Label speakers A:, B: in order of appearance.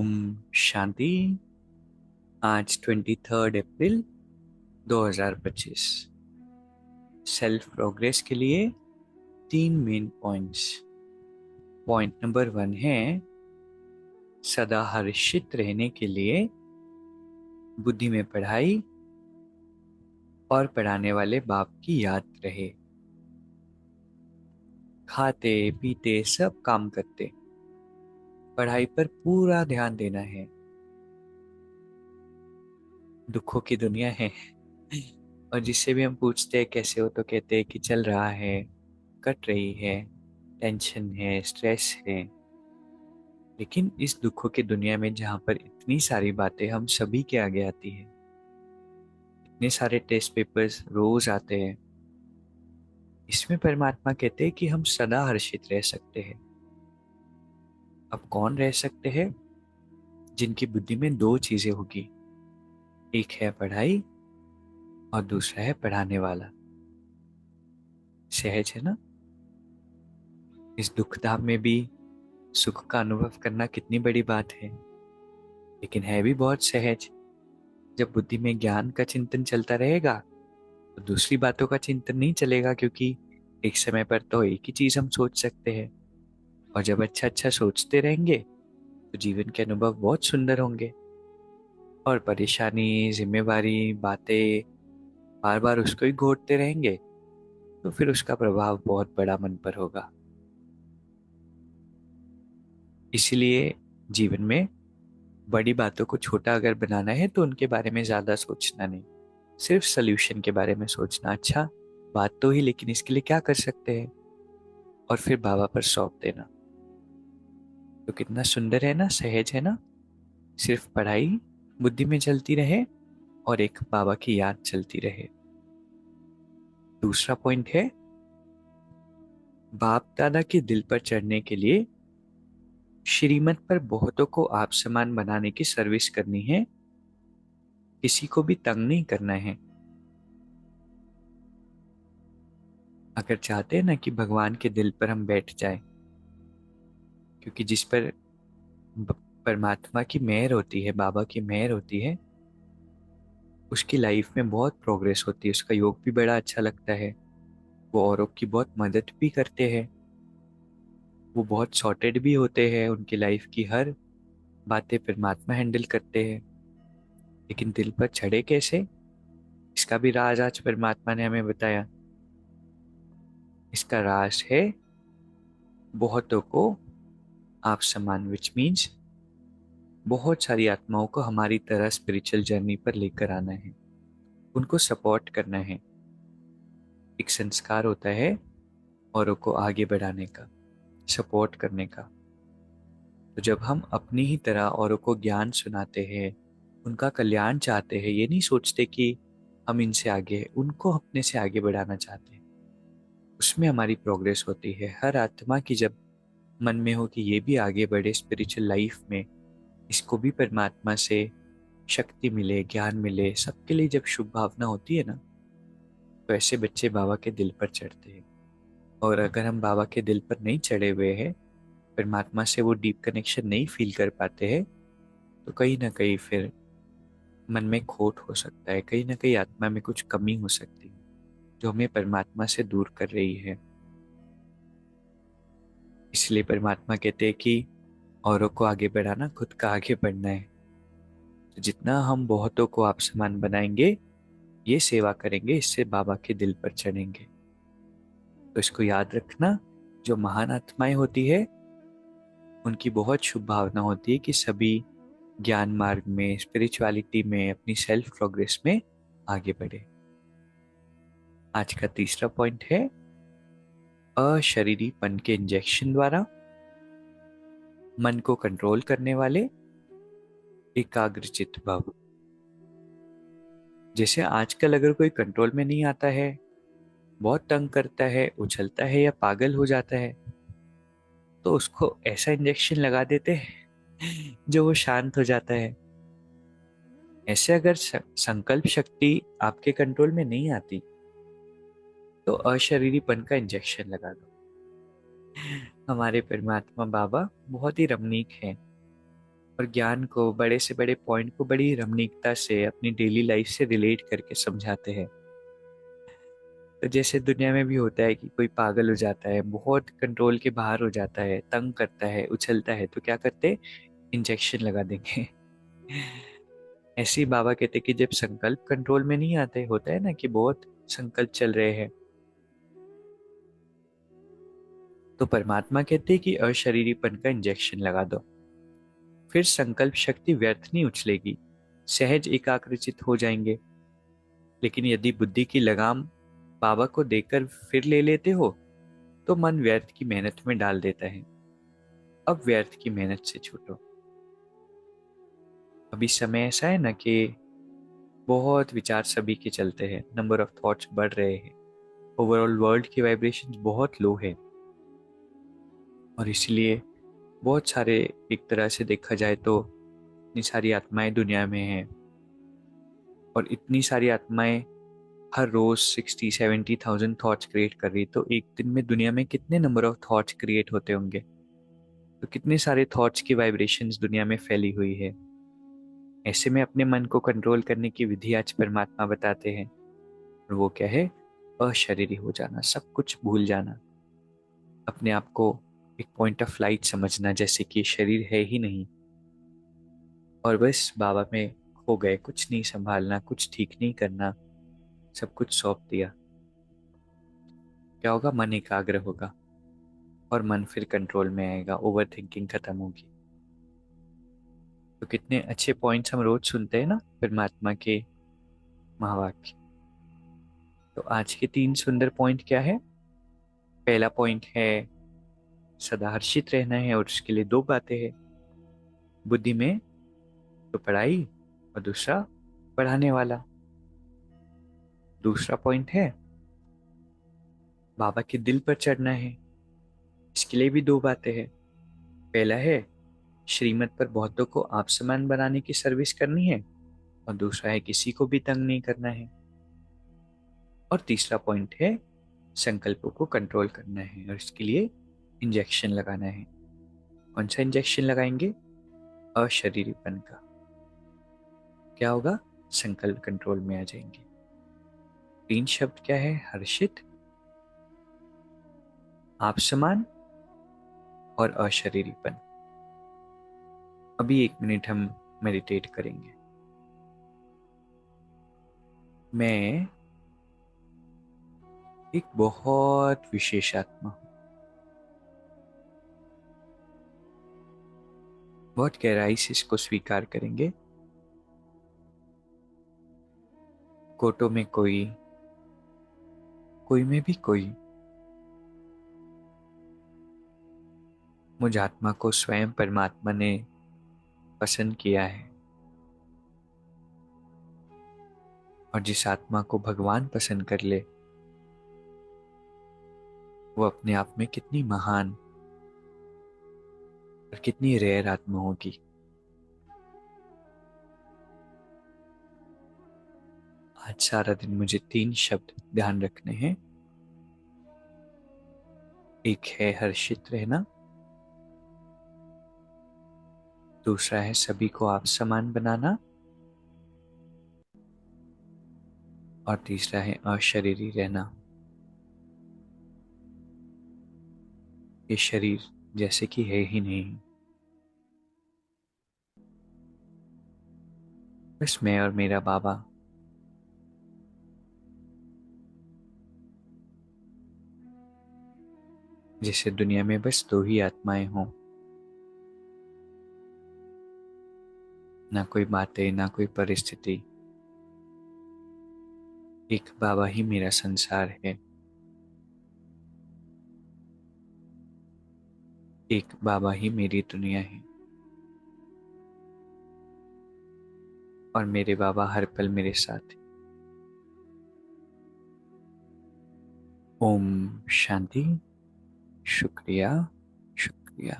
A: ओम शांति। आज 23 अप्रैल 2025। Self progress के लिए 3 मेन पॉइंट्स। पॉइंट नंबर 1 है सदा हर्षित रहने के लिए बुद्धि में पढ़ाई और पढ़ाने वाले बाप की याद रहे। खाते पीते सब काम करते, पढ़ाई पर पूरा ध्यान देना है। दुखों की दुनिया है और जिससे भी हम पूछते हैं कैसे हो तो कहते हैं कि चल रहा है, कट रही है, टेंशन है, स्ट्रेस है। लेकिन इस दुखों की दुनिया में जहाँ पर इतनी सारी बातें हम सभी के आगे आती है, इतने सारे टेस्ट पेपर्स रोज आते हैं, इसमें परमात्मा कहते हैं कि हम सदा हर्षित रह सकते हैं। अब कौन रह सकते हैं? जिनकी बुद्धि में 2 चीजें होगी, एक है पढ़ाई और दूसरा है पढ़ाने वाला। सहज है ना? इस दुखधाम में भी सुख का अनुभव करना कितनी बड़ी बात है, लेकिन है भी बहुत सहज। जब बुद्धि में ज्ञान का चिंतन चलता रहेगा तो दूसरी बातों का चिंतन नहीं चलेगा, क्योंकि एक समय पर तो एक ही चीज हम सोच सकते हैं। और जब अच्छा अच्छा सोचते रहेंगे तो जीवन के अनुभव बहुत सुंदर होंगे। और परेशानी, जिम्मेवारी, बातें बार बार उसको ही घोटते रहेंगे तो फिर उसका प्रभाव बहुत बड़ा मन पर होगा। इसलिए जीवन में बड़ी बातों को छोटा अगर बनाना है तो उनके बारे में ज्यादा सोचना नहीं, सिर्फ सल्यूशन के बारे में सोचना। अच्छा बात तो ही, लेकिन इसके लिए क्या कर सकते हैं, और फिर बाबा पर सौंप देना। तो कितना सुंदर है ना, सहज है ना। सिर्फ पढ़ाई बुद्धि में चलती रहे और एक बाबा की याद चलती रहे। दूसरा पॉइंट है बाप दादा के दिल पर चढ़ने के लिए श्रीमत पर बहुतों को आप समान बनाने की सर्विस करनी है, किसी को भी तंग नहीं करना है। अगर चाहते हैं ना कि भगवान के दिल पर हम बैठ जाएं, क्योंकि जिस पर परमात्मा की मेहर होती है, बाबा की मेहर होती है, उसकी लाइफ में बहुत प्रोग्रेस होती है, उसका योग भी बड़ा अच्छा लगता है, वो औरों की बहुत मदद भी करते हैं, वो बहुत सॉर्टेड भी होते हैं, उनकी लाइफ की हर बातें परमात्मा हैंडल करते हैं। लेकिन दिल पर चढ़े कैसे, इसका भी राज आज परमात्मा ने हमें बताया। इसका राज है बहुतों को आप समान, विच मीन्स बहुत सारी आत्माओं को हमारी तरह स्पिरिचुअल जर्नी पर लेकर आना है, उनको सपोर्ट करना है। एक संस्कार होता है औरों को आगे बढ़ाने का, सपोर्ट करने का। तो जब हम अपनी ही तरह औरों को ज्ञान सुनाते हैं, उनका कल्याण चाहते हैं, ये नहीं सोचते कि हम इनसे आगे हैं, उनको अपने से आगे बढ़ाना चाहते हैं, उसमें हमारी प्रोग्रेस होती है। हर आत्मा की जब मन में हो कि ये भी आगे बढ़े स्पिरिचुअल लाइफ में, इसको भी परमात्मा से शक्ति मिले, ज्ञान मिले, सबके लिए जब शुभ भावना होती है ना, तो ऐसे बच्चे बाबा के दिल पर चढ़ते हैं। और अगर हम बाबा के दिल पर नहीं चढ़े हुए हैं, परमात्मा से वो डीप कनेक्शन नहीं फील कर पाते हैं, तो कहीं ना कहीं फिर मन में खोट हो सकता है, कहीं ना कहीं आत्मा में कुछ कमी हो सकती है जो हमें परमात्मा से दूर कर रही है। इसलिए परमात्मा कहते हैं कि औरों को आगे बढ़ाना, खुद का आगे बढ़ना है। तो जितना हम बहुतों को आप समान बनाएंगे, ये सेवा करेंगे, इससे बाबा के दिल पर चढ़ेंगे। तो इसको याद रखना, जो महान आत्माएं होती है उनकी बहुत शुभ भावना होती है कि सभी ज्ञान मार्ग में, स्पिरिचुअलिटी में, अपनी सेल्फ प्रोग्रेस में आगे बढ़े। आज का तीसरा पॉइंट है अशरीरीपन के इंजेक्शन द्वारा मन को कंट्रोल करने वाले एकाग्रचित्त भव। जैसे आजकल अगर कोई कंट्रोल में नहीं आता है, बहुत तंग करता है, उछलता है या पागल हो जाता है, तो उसको ऐसा इंजेक्शन लगा देते हैं जो वो शांत हो जाता है। ऐसे अगर संकल्प शक्ति आपके कंट्रोल में नहीं आती तो अशरीरीपन का इंजेक्शन लगा दो। हमारे परमात्मा बाबा बहुत ही रमणीक हैं, और ज्ञान को, बड़े से बड़े पॉइंट को बड़ी रमणीकता से अपनी डेली लाइफ से रिलेट करके समझाते हैं। तो जैसे दुनिया में भी होता है कि कोई पागल हो जाता है, बहुत कंट्रोल के बाहर हो जाता है, तंग करता है, उछलता है, तो क्या करते? इंजेक्शन लगा देंगे। ऐसे ही बाबा कहते कि जब संकल्प कंट्रोल में नहीं आते, होता है ना कि बहुत संकल्प चल रहे हैं, तो परमात्मा कहते हैं कि अशरीरीपन का इंजेक्शन लगा दो। फिर संकल्प शक्ति व्यर्थ नहीं उछलेगी, सहज एकाग्रचित हो जाएंगे। लेकिन यदि बुद्धि की लगाम बाबा को देकर फिर ले लेते हो, तो मन व्यर्थ की मेहनत में डाल देता है। अब व्यर्थ की मेहनत से छूटो। अभी समय ऐसा है ना कि बहुत विचार सभी के चलते हैं, नंबर ऑफ थॉट्स बढ़ रहे हैं, ओवरऑल वर्ल्ड की वाइब्रेशंस बहुत लो है, और इसलिए बहुत सारे, एक तरह से देखा जाए तो इतनी सारी आत्माएं दुनिया में हैं, और इतनी सारी आत्माएं हर रोज 60-70,000 थॉट्स क्रिएट कर रही, तो एक दिन में दुनिया में कितने नंबर ऑफ थॉट्स क्रिएट होते होंगे? तो कितने सारे थॉट्स की वाइब्रेशंस दुनिया में फैली हुई है। ऐसे में अपने मन को कंट्रोल करने की विधि आज परमात्मा बताते हैं, और वो क्या है? अशरीरी हो जाना, सब कुछ भूल जाना, अपने आप को एक पॉइंट ऑफ लाइट समझना, जैसे कि शरीर है ही नहीं, और बस बाबा में खो गए, कुछ नहीं संभालना, कुछ ठीक नहीं करना, सब कुछ सौंप दिया। क्या होगा? मन एकाग्र होगा, और मन फिर कंट्रोल में आएगा, ओवर थिंकिंग खत्म होगी। तो कितने अच्छे पॉइंट्स हम रोज सुनते हैं ना परमात्मा के महावाक्य। तो आज के 3 सुंदर पॉइंट क्या है? पहला पॉइंट है सदा हर्षित रहना है, और उसके लिए 2 बातें हैं, बुद्धि में तो पढ़ाई, और दूसरा पढ़ाने वाला। दूसरा पॉइंट है बाबा के दिल पर चढ़ना है, इसके लिए भी 2 बातें हैं। पहला है श्रीमत पर बहुतों को आप समान बनाने की सर्विस करनी है, और दूसरा है किसी को भी तंग नहीं करना है। और तीसरा पॉइंट है संकल्पों को कंट्रोल करना है, और इसके लिए इंजेक्शन लगाना है। कौन सा इंजेक्शन लगाएंगे? अशरीरीपन का। क्या होगा? संकल्प कंट्रोल में आ जाएंगे। 3 शब्द क्या है? हर्षित, आप समान, और अशरीरीपन। अभी 1 मिनट हम मेडिटेट करेंगे। मैं एक बहुत विशेष आत्मा हूँ। बहुत गहराई से इसको स्वीकार करेंगे। कोटो में कोई, कोई में भी कोई, मुझ आत्मा को स्वयं परमात्मा ने पसंद किया है, और जिस आत्मा को भगवान पसंद कर ले, वो अपने आप में कितनी महान और कितनी रेयर आत्मा होगी। आज सारा दिन मुझे 3 शब्द ध्यान रखने हैं। एक है हर्षित रहना, दूसरा है सभी को आप समान बनाना, और तीसरा है अशरीरी रहना। ये शरीर जैसे कि है ही नहीं, बस मैं और मेरा बाबा। जैसे दुनिया में बस 2 ही आत्माएं हों, ना कोई बातें, ना कोई परिस्थिति, एक बाबा ही मेरा संसार है, एक बाबा ही मेरी दुनिया है, और मेरे बाबा हर पल मेरे साथ हैं। ओम शांति। शुक्रिया, शुक्रिया।